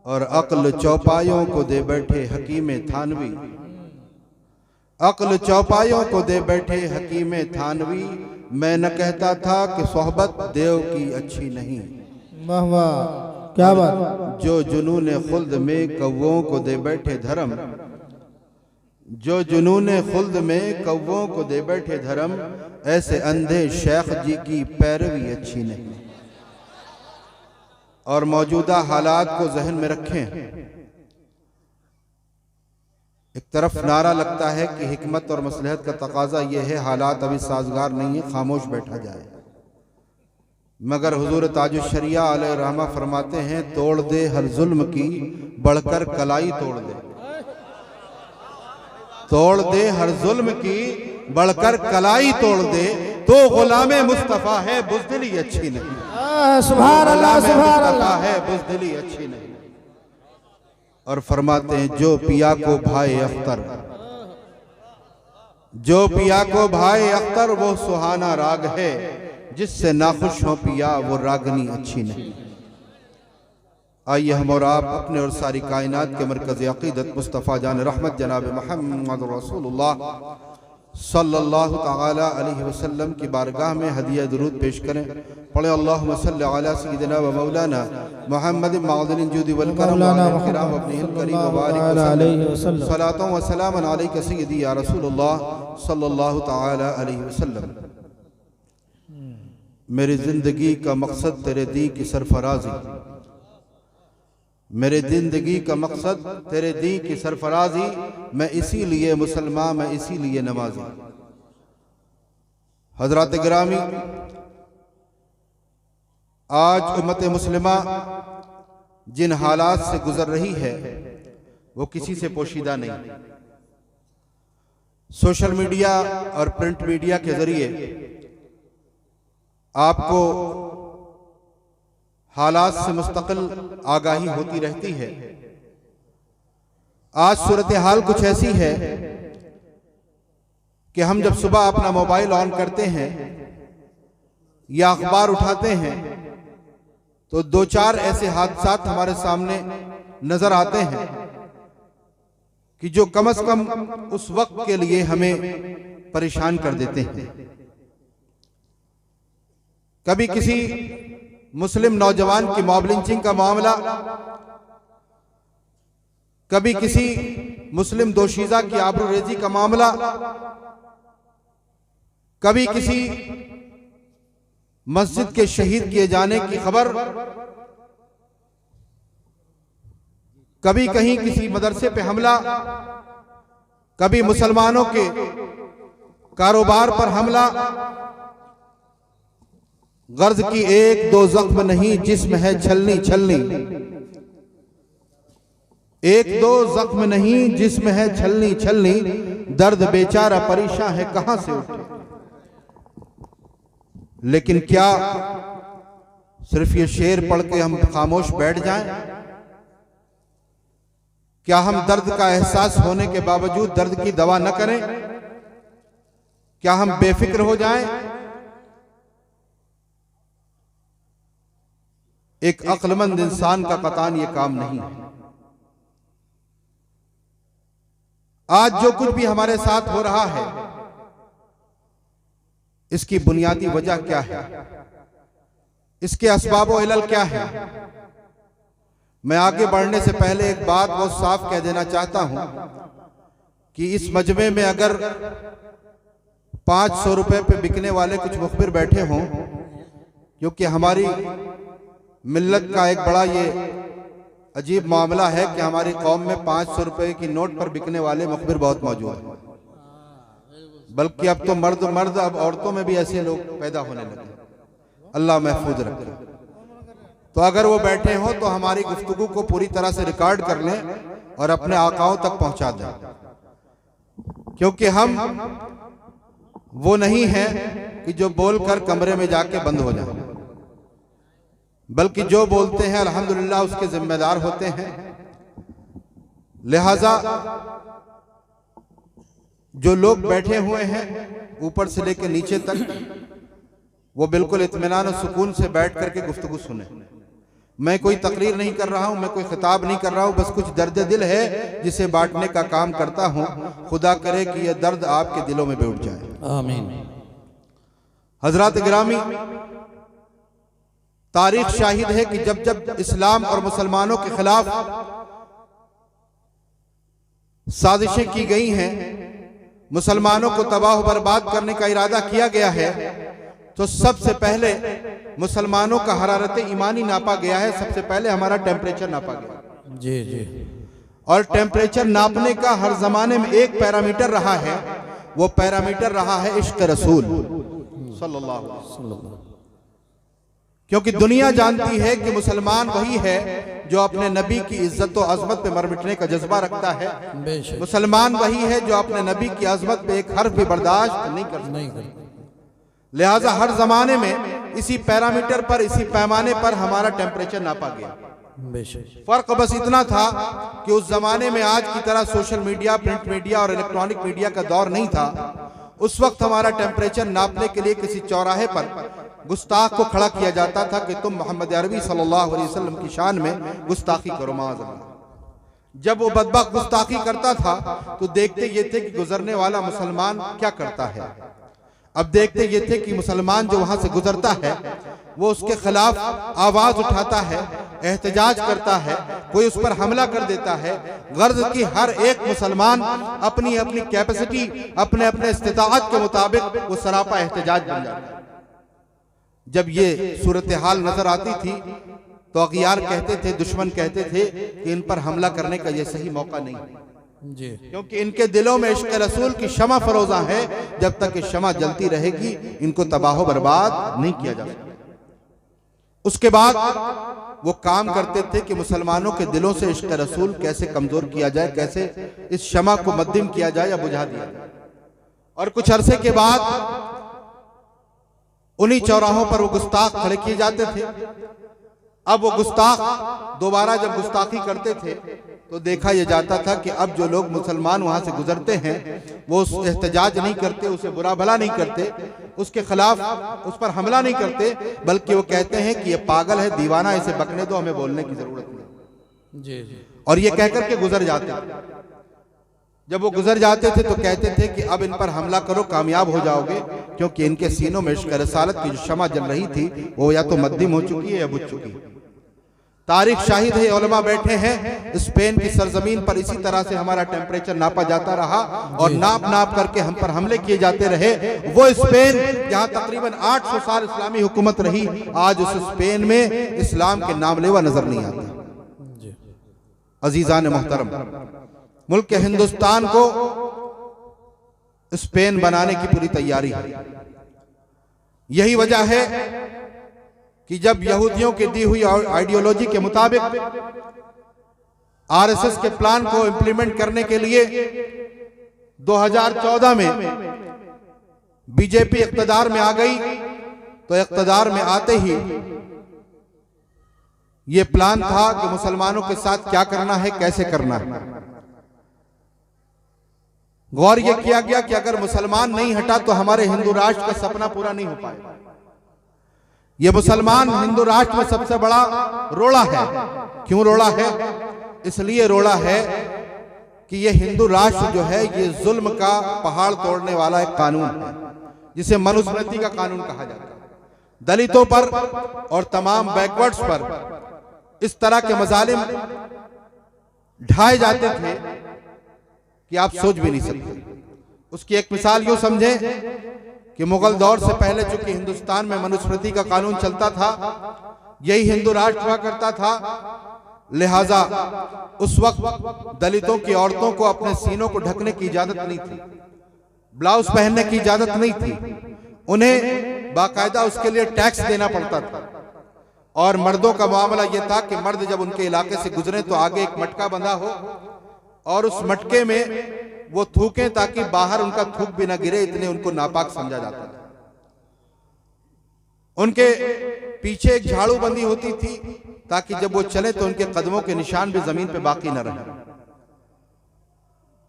और अक्ल चौपायों को दे बैठे हकीम थानवी। अक्ल चौपायों को दे बैठे हकीम थानवी। मैं न कहता था कि सोहबत देव की अच्छी नहीं। वाह वाह, क्या बात। जो जुनून खुल्द में कौवों को दे बैठे धर्म, जो जुनून खुल्द में कौवों को दे बैठे धर्म, ऐसे अंधे शेख जी की पैरवी अच्छी नहीं। और मौजूदा हालात को जहन में रखें। एक तरफ नारा लगता है कि हिकमत और मसलहत का तकाजा यह है, हालात अभी साजगार नहीं है, खामोश बैठा जाए। मगर हुजूर ताजुश शरिया अलैहि रहमा फरमाते हैं, तोड़ दे हर जुल्म की बढ़कर कलाई तोड़ दे। तोड़ दे हर जुल्म की बढ़कर कलाई तोड़ दे, तो गुलामे मुस्तफा है बुज़दिली अच्छी नहीं। सुभान अल्लाह, सुभान अल्लाह है बुज़दिली अच्छी नहीं। और फरमाते हैं, जो पिया को भाई अख्तर, जो पिया को भाई अख्तर वो सुहाना राग है, जिससे नाखुश हो पिया वो रागनी अच्छी नहीं। आइए हम और आप अपने और सारी कायनात के मरकज़ अक़ीदत मुस्तफ़ा जान रहमत जनाब मोहम्मद रसूलुल्लाह सल्लल्लाहु तआला अलैहि वसल्लम की बारगाह में हदिया दुरूद पेश करें। पढ़े अल्लाहुम्मा सल्लि अला सय्यिदिना व मौलाना मुहम्मद मअदिनिल जुदी वल करम व किराम अपनिल करीम व बारिक वसल्लम सलातो व सलामन अलैका सय्यिदी या रसूलुल्लाह सल्लल्लाहु तआला अलैहि वसल्लम। मेरी जिंदगी का मकसद तेरे दी की सरफराजी, मेरे जिंदगी का मकसद तेरे दी की सरफराजी, मैं इसीलिए मुसलमान, मैं इसीलिए नमाजी। हजरत गिरामी, आज उम्मत मुस्लिमा जिन हालात से गुजर रही है वो किसी से पोशीदा नहीं। सोशल मीडिया और प्रिंट मीडिया के जरिए आपको हालात से मुस्तकिल आगाही होती रहती है। आज सूरत हाल कुछ ऐसी है कि हम जब सुबह अपना मोबाइल ऑन करते हैं या अखबार उठाते हैं तो दो चार ऐसे हादसात हमारे सामने नजर आते हैं कि जो कम से कम उस वक्त के लिए हमें परेशान कर देते हैं। कभी किसी मुस्लिम नौजवान की मॉब लिंचिंग का मामला, कभी किसी मुस्लिम दोशीज़ा की आबरूरेजी का मामला, कभी किसी मस्जिद के शहीद किए जाने की खबर, कभी कहीं किसी मदरसे पे हमला, कभी मुसलमानों के कारोबार पर हमला। गर्ज की एक दो जख्म नहीं, जिस्म है छलनी छलनी। एक दो जख्म नहीं, जिस्म है छलनी छलनी। दर्द बेचारा परेशान है, कहां से उठे। लेकिन क्या सिर्फ ये शेर पढ़ के हम खामोश बैठ जाएं? क्या हम दर्द का एहसास होने के बावजूद दर्द की दवा न करें? क्या हम बेफिक्र हो जाएं? एक अक्लमंद इंसान का कतान ये काम नहीं है। आज जो कुछ भी हमारे साथ हो रहा है, इसकी बुनियादी वजह क्या है, इसके असबाब व इलल क्या है। मैं आगे बढ़ने से पहले एक बात बहुत साफ कह देना चाहता हूं कि इस मजमे में अगर 500 रुपए पे बिकने वाले कुछ मुखबिर बैठे हों, क्योंकि हमारी मिल्लत का एक बड़ा ये अजीब मामला है कि हमारी कौम में 500 रुपए की नोट पर बिकने वाले मुखबिर बहुत मौजूद हैं। बल्कि अब तो मर्द अब औरतों में भी ऐसे लोग पैदा होने लगे। अल्लाह महफूज रखे। तो अगर वो बैठे हों तो हमारी गुफ्तगू को पूरी तरह से रिकॉर्ड कर लें और अपने आकाओं तक पहुंचा दें, क्योंकि हम वो नहीं हैं कि जो बोलकर कमरे में जाके बंद हो जाए, बल्कि जो बोलते हैं अल्हम्दुलिल्लाह उसके जिम्मेदार होते हैं। लिहाजा जो लोग बैठे हुए हैं ऊपर से लेकर नीचे तक, वो बिल्कुल इत्मीनान और सुकून से बैठ करके गुफ्तगू सुने। मैं कोई तकरीर नहीं कर रहा हूं, मैं कोई खिताब नहीं कर रहा हूं, बस कुछ दर्द दिल है जिसे बांटने का काम करता हूं। खुदा करे कि यह दर्द आपके दिलों में बैठ जाए, आमीन। हजरात गिरामी, तारीख शाहिद है कि जब जब इस्लाम और मुसलमानों के खिलाफ साजिशें की गई हैं, मुसलमानों को तबाह बर्बाद करने का इरादा किया गया है, तो सबसे पहले मुसलमानों का हरारत ईमानी नापा गया है। सबसे पहले हमारा टेम्परेचर नापा गया। जी जी। और टेम्परेचर नापने का हर जमाने में एक पैरामीटर रहा है, वो पैरामीटर रहा है इश्क रसूल सल्लल्लाहु अलैहि वसल्लम। क्योंकि दुनिया जानती है कि मुसलमान वही है जो अपने नबी की इज्जत और अजमत पे मर मिटने का जज्बा रखता है। मुसलमान वही है जो अपने नबी की अजमत पे एक हर्फ भी बर्दाश्त नहीं करता। लिहाजा हर जमाने में इसी पैरामीटर पर, इसी पैमाने पर हमारा टेम्परेचर नापा गया। फर्क बस इतना था कि उस जमाने में आज की तरह सोशल मीडिया, प्रिंट मीडिया और इलेक्ट्रॉनिक मीडिया का दौर नहीं था। उस वक्त हमारा टेम्परेचर नापने के लिए किसी चौराहे पर गुस्ताख को खड़ा किया जाता था कि तुम मोहम्मद अरबी सल्लल्लाहु अलैहि वसल्लम की शान में गुस्ताखी करो। माज़अल्लाह। जब वो बदबख्त गुस्ताखी करता था तो देखते ये थे कि गुजरने वाला मुसलमान क्या करता है। अब देखते ये थे कि मुसलमान जो वहां से गुजरता है वो उसके खिलाफ आवाज उठाता है, एहतजाज करता है, कोई उस पर हमला कर देता है। गर्ज की हर एक मुसलमान अपनी अपनी कैपेसिटी, अपने अपने इस्तिताअत के मुताबिक वो सरापा एहतजाज बन जाता है। जब ये सूरत हाल नजर आती थी तो अगियार कहते थे, दुश्मन कहते थे कि इन पर हमला करने का ये सही मौका नहीं जी, क्योंकि इनके दिलों में इश्क रसूल की शमा फरोजा है। जब तक ये शमा जलती रहेगी इनको तबाह बर्बाद नहीं किया जा सकता। उसके बाद वो काम करते थे कि मुसलमानों के दिलों से इश्क रसूल कैसे कमजोर किया जाए, कैसे इस शमा को मद्दिम किया जाए या बुझा दिया जाए। और कुछ अरसे के बाद उन्हीं चौराहों पर वो गुस्ताख खड़े किए जाते थे। अब वो गुस्ताख दोबारा जब गुस्ताखी करते थे तो देखा यह जाता था कि अब जो लोग मुसलमान वहां से गुजरते हैं वो एहतजाज नहीं करते, उसे बुरा भला नहीं करते, उसके खिलाफ उस पर हमला नहीं करते, बल्कि वो कहते हैं कि ये पागल है, दीवाना, इसे बकने दो, हमें बोलने की जरूरत नहीं जी। और ये कहकर के गुजर जाते। जब वो गुजर जाते थे तो कहते थे कि अब इन पर हमला करो, कामयाब हो जाओगे, क्योंकि इनके सीनों में इश्क रसालत की जो शमा जल रही थी वो या तो मद्दिम हो चुकी है या बुझ चुकी है। तारीख शाहिद है, उलमा बैठे हैं, स्पेन की सरजमीन पर इसी तरह से हमारा टेम्परेचर नापा जाता रहा और नाप नाप करके हम पर हमले किए जाते रहे। वो स्पेन जहां तकरीबन 800 साल इस्लामी हुकूमत रही, आज उस स्पेन में इस्लाम के नामलेवा नजर नहीं आता। अजीजान मोहतरम, मुल्क हिंदुस्तान को स्पेन बनाने की पूरी तैयारी है। यही वजह है कि जब यहूदियों की दी हुई आइडियोलॉजी के मुताबिक आरएसएस के प्लान को इंप्लीमेंट करने के लिए 2014 में बीजेपी इख्तिदार में आ गई, तो इख्तिदार में आते ही यह प्लान था कि मुसलमानों के साथ क्या करना है, कैसे करना है। गौर यह किया गया कि अगर मुसलमान नहीं हटा तो हमारे हिंदू राष्ट्र का सपना पूरा नहीं हो पाएगा। यह मुसलमान हिंदू राष्ट्र में सबसे बड़ा रोड़ा है। क्यों रोड़ा है? इसलिए रोड़ा है कि यह हिंदू राष्ट्र जो है ये जुल्म का पहाड़ तोड़ने वाला एक कानून है, जिसे मनुस्मृति का कानून कहा जाता है। दलितों पर और तमाम बैकवर्ड्स पर इस तरह के मजालिम ढाए जाते थे कि आप सोच भी नहीं सकते। उसकी एक मिसाल यूं समझें कि मुगल दौर से पहले चूंकि हिंदुस्तान में मनुस्मृति का कानून चलता था, यही हिंदू राष्ट्र हुआ करता था, लिहाजा उस वक्त दलितों की औरतों को अपने सीनों को ढकने की इजाजत नहीं थी, ब्लाउज पहनने की इजाजत नहीं थी। उन्हें बाकायदा उसके लिए टैक्स देना पड़ता था। और मर्दों का मामला यह था कि मर्द जब उनके इलाके से गुजरे तो आगे एक मटका बंधा हो और उस मटके में वो थूकें ताकि बाहर उनका थूक भी ना गिरे, इतने उनको नापाक समझा जाता था। उनके पीछे एक झाड़ू बंदी होती थी ताकि जब वो चले तो उनके कदमों के निशान भी जमीन पे बाकी न रहे।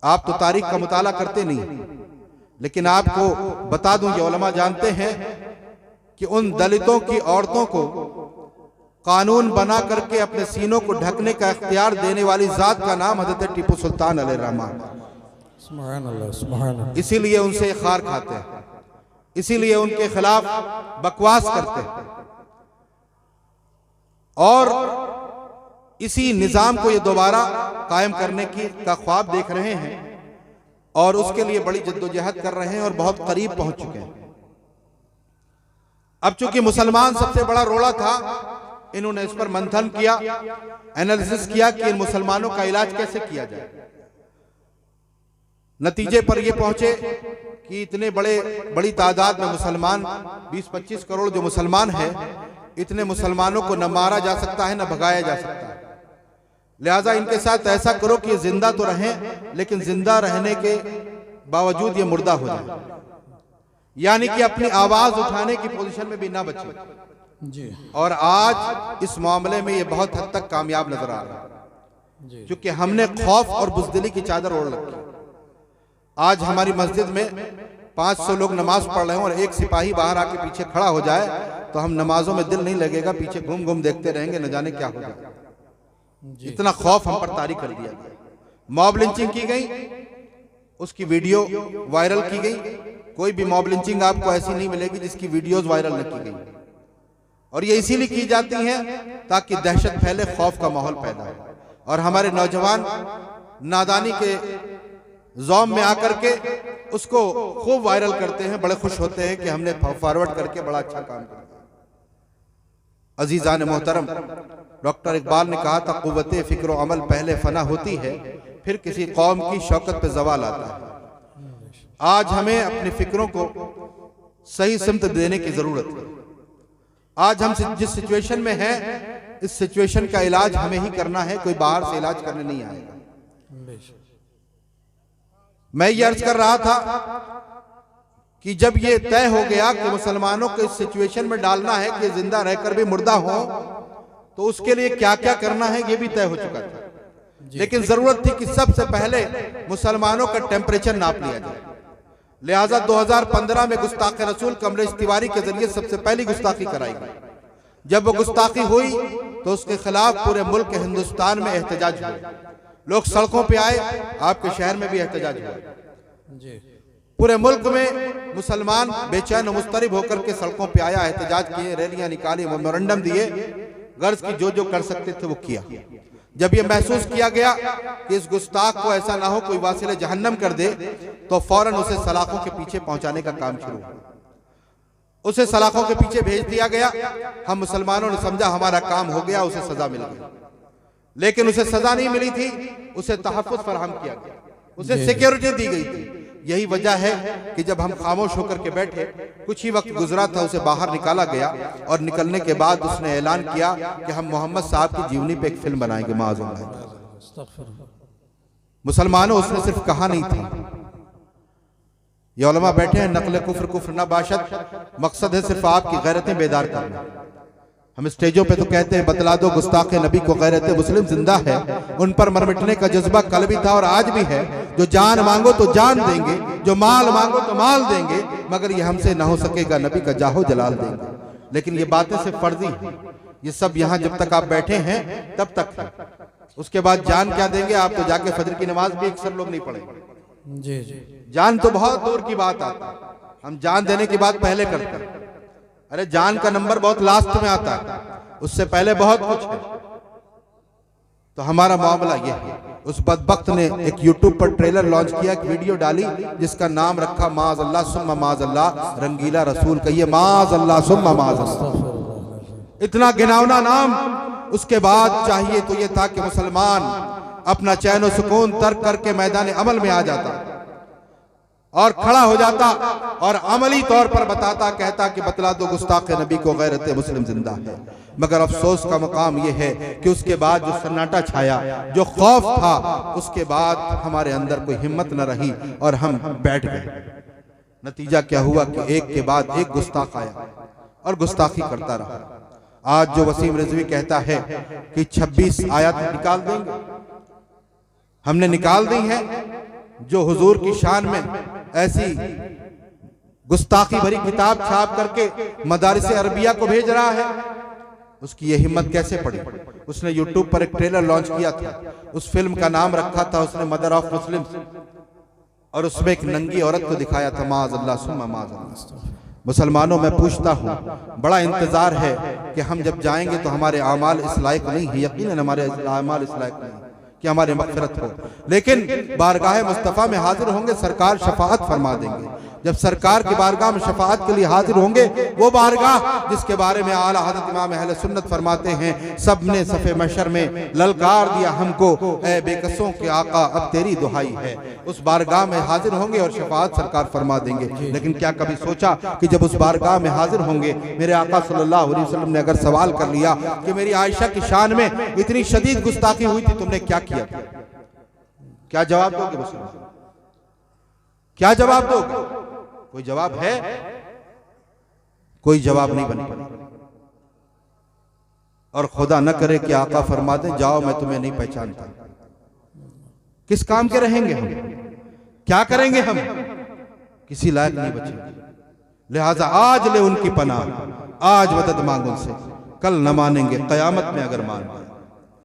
आप तो तारीख का मुताला करते नहीं, लेकिन आपको बता दूं, ये उलमा जानते हैं कि उन दलितों की औरतों को कानून बना करके अपने सीनों को ढकने का इख्तियार देने वाली जात का नाम हजरत टीपू सुल्तान अलैहिर्रहमान। सुभान अल्लाह, सुभान अल्लाह। इसीलिए उनसे खार खाते हैं, इसीलिए उनके खिलाफ बकवास करते हैं और इसी निजाम को ये दोबारा कायम करने का ख्वाब देख रहे हैं और उसके लिए बड़ी जद्दोजहद कर रहे हैं और बहुत करीब पहुंच चुके हैं। अब चूंकि मुसलमान सबसे बड़ा रोड़ा था, इन्होंने इस पर मंथन किया, एनालिसिस किया कि इन मुसलमानों का इलाज कैसे किया जाए। नतीजे पर ये पहुंचे कि इतने बड़ी तादाद में मुसलमान, 20-25 करोड़ जो मुसलमान हैं, इतने मुसलमानों को न मारा जा सकता है न भगाया जा सकता है। लिहाजा इनके साथ ऐसा करो कि ये जिंदा तो रहें लेकिन जिंदा रहने के बावजूद ये मुर्दा हो जाए, यानी कि अपनी आवाज उठाने की पोजीशन में भी ना बचे जी। और आज इस मामले में ये बहुत हद तक कामयाब नजर आ रहा है, क्योंकि हमने खौफ और बुज़दिली की चादर ओढ़ रखी। आज हमारी मस्जिद में 500 लोग नमाज पढ़ रहे हैं और एक सिपाही बाहर आके पीछे खड़ा हो जाए तो हम नमाजों में दिल नहीं लगेगा, पीछे घूम घूम देखते रहेंगे, न जाने क्या हो जाए। इतना खौफ हम पर तारी कर दिया गया। मॉब लिंचिंग की गई, उसकी वीडियो वायरल की गई। कोई भी मॉब लिंचिंग आपको ऐसी नहीं मिलेगी जिसकी वीडियोस वायरल न की गई, और ये इसीलिए की जाती हैं ताकि दहशत फैले, खौफ का माहौल पैदा हो और हमारे नौजवान नादानी के ज़ौम में आकर के उसको खूब वायरल करते हैं, बड़े खुश होते हैं कि हमने फॉरवर्ड करके बड़ा अच्छा काम किया। अजीज़ान मोहतरम, डॉक्टर इकबाल ने कहा था, कुव्वते फिक्र अमल पहले फना होती है, फिर किसी कौम की शौकत पे जवाल आता है। आज हमें अपनी फिक्रों को सही सिमत देने की जरूरत है। आज हम जिस सिचुएशन में हैं, इस सिचुएशन का इलाज हमें ही करना है, कोई बाहर से इलाज करने नहीं आएगा। मैं ये अर्ज कर रहा था कि जब ये तय हो गया कि मुसलमानों को इस सिचुएशन में डालना है कि जिंदा रहकर भी मुर्दा हो, तो उसके लिए क्या क्या करना है ये भी तय हो चुका था। लेकिन जरूरत थी कि सबसे पहले मुसलमानों का टेम्परेचर नाप लिया जाए। लिहाजा 2015 में गुस्ताख रसूल कमलेश तिवारी के जरिए सबसे पहली गुस्ताखी कराई गई। जब वो गुस्ताखी हुई तो उसके खिलाफ पूरे मुल्क हिंदुस्तान में एहतजाज हुआ, लोग सड़कों पे आए, आपके शहर में भी एहतजाज हुआ। पूरे मुल्क में मुसलमान बेचैन मुस्तरिब होकर के सड़कों पे आया, एहतजाज किए, रैलियां निकाली, मेमोरेंडम दिए, गर्ज की जो कर सकते थे वो किया। जब ये महसूस किया गया कि इस गुस्ताख को ऐसा ना हो कोई वासिले जहन्नम कर दे, तो फौरन उसे सलाखों के पीछे पहुंचाने का काम शुरू हुआ। उसे सलाखों के पीछे भेज दिया गया। हम मुसलमानों ने समझा हमारा काम हो गया, उसे सजा मिल गई, लेकिन उसे सजा नहीं मिली थी, उसे तहफ़्फ़ुज़ फराहम किया गया, उसे सिक्योरिटी दी गई थी। यही वजह है कि जब हम खामोश होकर के बैठे, कुछ ही वक्त गुजरा था, उसे बाहर निकाला गया और निकलने के बाद उसने ऐलान किया कि हम मोहम्मद साहब की जीवनी पे एक फिल्म बनाएंगे। माअज़ल्लाह। मुसलमानों, उसने सिर्फ कहा नहीं थी। ये उलमा बैठे हैं, नक़्ल कुफ्र कुफ्र न बाशत, मकसद है सिर्फ आपकी गैरतें बेदार करना। हम स्टेजों पे तो कहते हैं बतला दो गुस्ताख नबी को गैरत मुस्लिम जिंदा है, उन पर मर मिटने का जज्बा कल भी था और आज भी है। जो जान मांगो तो जान देंगे, जो माल मांगो तो माल देंगे, मगर ये हमसे ना हो सकेगा, नबी का जाहो जलाल देंगे। लेकिन ये बातें सिर्फ फर्जी हैं। ये सब यहाँ जब तक आप बैठे हैं तब तक है, उसके बाद जान क्या देंगे? आप तो जाके फजर की नमाज भी अक्सर लोग नहीं पढ़ेंगे। जी जी। जान तो बहुत दूर की बात आता है, हम जान देने की बात पहले करते हैं। अरे जान का नंबर बहुत लास्ट में आता है, उससे पहले बहुत कुछ है। तो हमारा मामला यह है। उस बदबख्त ने एक यूट्यूब पर ट्रेलर लॉन्च किया, एक वीडियो डाली जिसका नाम रखा माज़अल्लाह सुम्मा माज़अल्लाह, रंगीला रसूल कहिए माज़अल्लाह सुम्मा माज़अल्लाह। इतना घिनौना नाम। उसके बाद चाहिए तो यह था कि मुसलमान अपना चैन और सुकून तर्क करके मैदान अमल में आ जाता और खड़ा हो जाता और अमली तौर पर बताता, कहता कि बतला दो गुस्ताख नबी को गैरत मुस्लिम जिंदा है। मगर अफसोस का मकाम यह है कि उसके बाद जो सन्नाटा छाया, जो खौफ था, उसके बाद हमारे अंदर कोई हिम्मत न रही और हम बैठ गए। नतीजा क्या हुआ कि एक के बाद एक गुस्ताख आया और गुस्ताखी करता रहा। आज जो वसीम रिजवी कहता है कि 26 आयत निकाल देंगे, हमने निकाल दी है। जो हुजूर की शान में ऐसी गुस्ताखी भरी किताब छाप करके मदारिस अरबिया को भेज रहा है, उसकी ये हिम्मत कैसे पड़ी? उसने यूट्यूब पर एक ट्रेलर लॉन्च किया था, उस फिल्म का नाम रखा था उसने मदर ऑफ मुस्लिम्स, और उसमें एक नंगी औरत को दिखाया था। माअज़ल्लाह सुम्मा माअज़ल्लाह। मुसलमानों में पूछता हूँ, बड़ा इंतजार है कि हम जब जाएंगे तो हमारे आमाल इस लायक नहीं है, यकीनन हमारे आमाल इस लायक नहीं कि हमारी मग़फ़िरत हो, लेकिन बारगाह मुस्तफ़ा में हाजिर होंगे, सरकार शफाअत फरमा देंगे। जब सरकार की बारगाह में शफाअत के लिए हाजिर होंगे, वो बारगाह जिसके बारे में आला हज़रत इमाम अहले सुन्नत फरमाते हैं, सब ने सफ़े महशर में ललकार दिया हमको, ऐ बेकसों के आका अब तेरी दुहाई है। उस बारगाह में हाजिर होंगे और शफाअत सरकार फरमा देंगे। लेकिन क्या कभी सोचा कि जब उस बारगाह में हाजिर होंगे, मेरे आका सल्लल्लाहु अलैहि वसल्लम ने अगर सवाल कर लिया कि मेरी आयशा की शान में इतनी शदीद गुस्ताखी हुई थी, तुमने क्या किया? क्या जवाब दोगे मुसलमान? क्या जवाब दोगे? कोई जवाब है? कोई जवाब नहीं बन पड़ा। और खुदा न करे कि आका फरमा दे, जाओ मैं तुम्हें नहीं पहचानता। किस काम के रहेंगे हम? क्या करेंगे हम? किसी लायक नहीं बचेंगे। लिहाजा आज ले उनकी पनाह, आज मदद मांग उनसे, कल न मानेंगे, कयामत में अगर मान पाए।